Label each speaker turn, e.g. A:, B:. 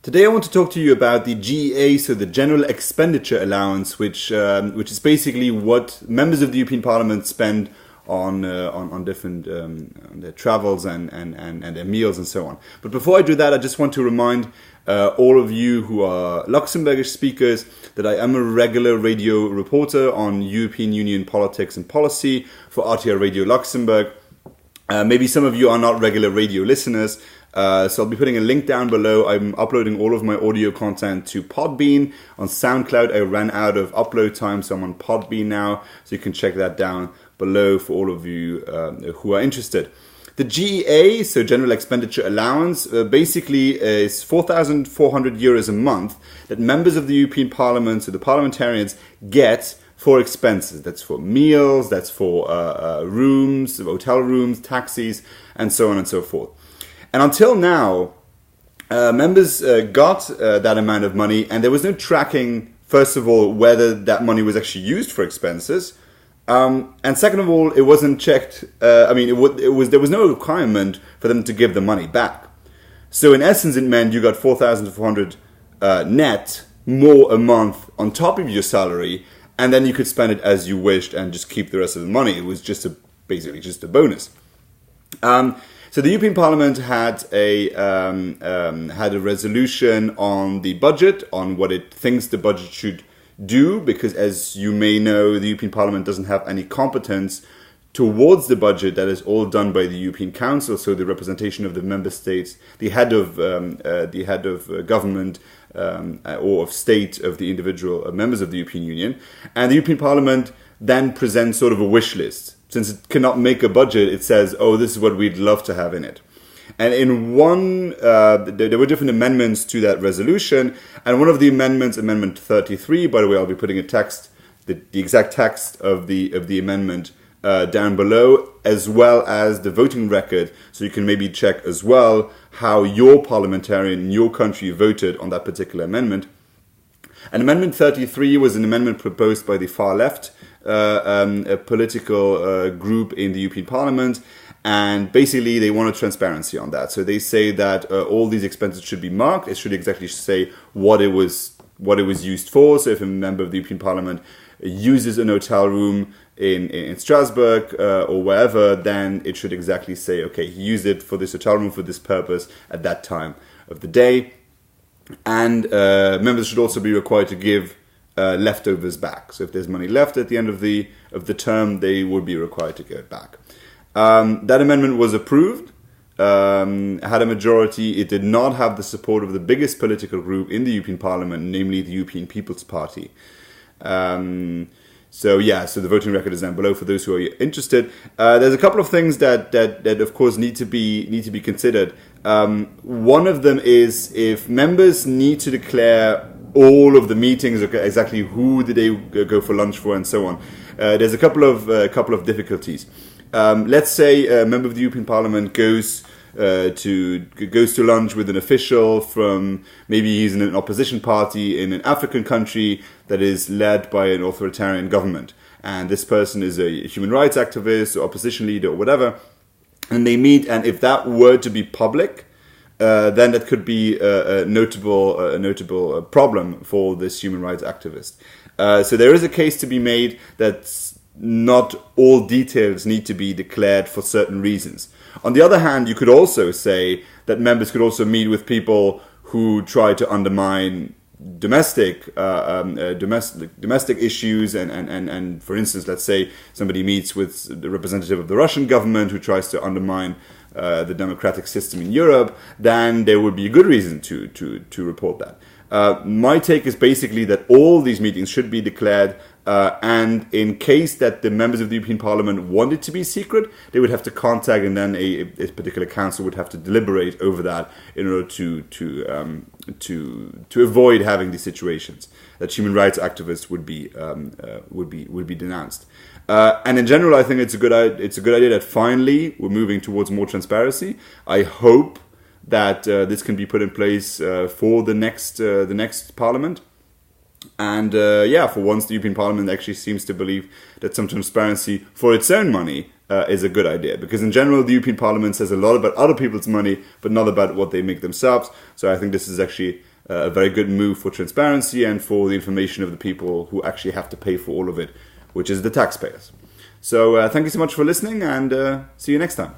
A: Today I want to talk to you about the GEA, so the General Expenditure Allowance, which is basically what members of the European Parliament spend on different on their travels and their meals and so on. But before I do that, I just want to remind all of you who are Luxembourgish speakers that I am a regular radio reporter on European Union politics and policy for RTL Radio Luxembourg. Maybe some of you are not regular radio listeners, so I'll be putting a link down below. I'm uploading all of my audio content to Podbean. On SoundCloud, I ran out of upload time, so I'm on Podbean now, so you can check that down below for all of you who are interested. The GEA, so General Expenditure Allowance, basically is 4,400 euros a month that members of the European Parliament, so the parliamentarians, get for expenses. That's for meals, that's for rooms, hotel rooms, taxis, and so on and so forth. And until now, members got that amount of money, and there was no tracking, first of all, whether that money was actually used for expenses. And second of all, it wasn't checked. There was no requirement for them to give the money back. So in essence, it meant you got 4,400 net more a month on top of your salary, and then you could spend it as you wished and just keep the rest of the money. It was just basically just a bonus. So the European Parliament had a resolution on the budget, on what it thinks the budget should do, because as you may know, the European Parliament doesn't have any competence towards the budget. That is all done by the European Council, so the representation of the member states, the head of government or of state of the individual members of the European Union, and the European Parliament then presents sort of a wish list. Since it cannot make a budget, it says, "Oh, this is what we'd love to have in it." And in one, there were different amendments to that resolution, and one of the amendments, Amendment 33, by the way, I'll be putting the exact text of the amendment down below, as well as the voting record, so you can maybe check as well how your parliamentarian in your country voted on that particular amendment. And Amendment 33 was an amendment proposed by the far left, a political group in the European Parliament, and basically they wanted transparency on that. So they say that all these expenses should be marked. It should exactly say what it was used for. So if a member of the European Parliament uses an hotel room in Strasbourg or wherever, then it should exactly say, okay, he used it for this hotel room for this purpose at that time of the day. And members should also be required to give leftovers back. So if there's money left at the end of the term, they would be required to give it back. That amendment was approved, had a majority. It did not have the support of the biggest political group in the European Parliament, namely the European People's Party. So the voting record is down below for those who are interested. There's a couple of things that of course need to be considered. One of them is if members need to declare all of the meetings, exactly who did they go for lunch for, and so on. There's a couple of difficulties. Let's say a member of the European Parliament goes to lunch with an official from, maybe he's in an opposition party in an African country that is led by an authoritarian government, and this person is a human rights activist or opposition leader or whatever, and they meet, and if that were to be public, then that could be a notable problem for this human rights activist. So there is a case to be made that not all details need to be declared for certain reasons. On the other hand, you could also say that members could also meet with people who try to undermine domestic issues, and for instance, let's say somebody meets with the representative of the Russian government who tries to undermine the democratic system in Europe, then there would be a good reason to report that. My take is basically that all these meetings should be declared, and in case that the members of the European Parliament wanted to be secret, they would have to contact, and then a particular council would have to deliberate over that in order to avoid having these situations that human rights activists would be denounced. And in general, I think it's a good idea that finally we're moving towards more transparency. I hope that this can be put in place for the next Parliament. And for once, the European Parliament actually seems to believe that some transparency for its own money is a good idea. Because in general, the European Parliament says a lot about other people's money, but not about what they make themselves. So I think this is actually a very good move for transparency and for the information of the people who actually have to pay for all of it, which is the taxpayers. So thank you so much for listening, and see you next time.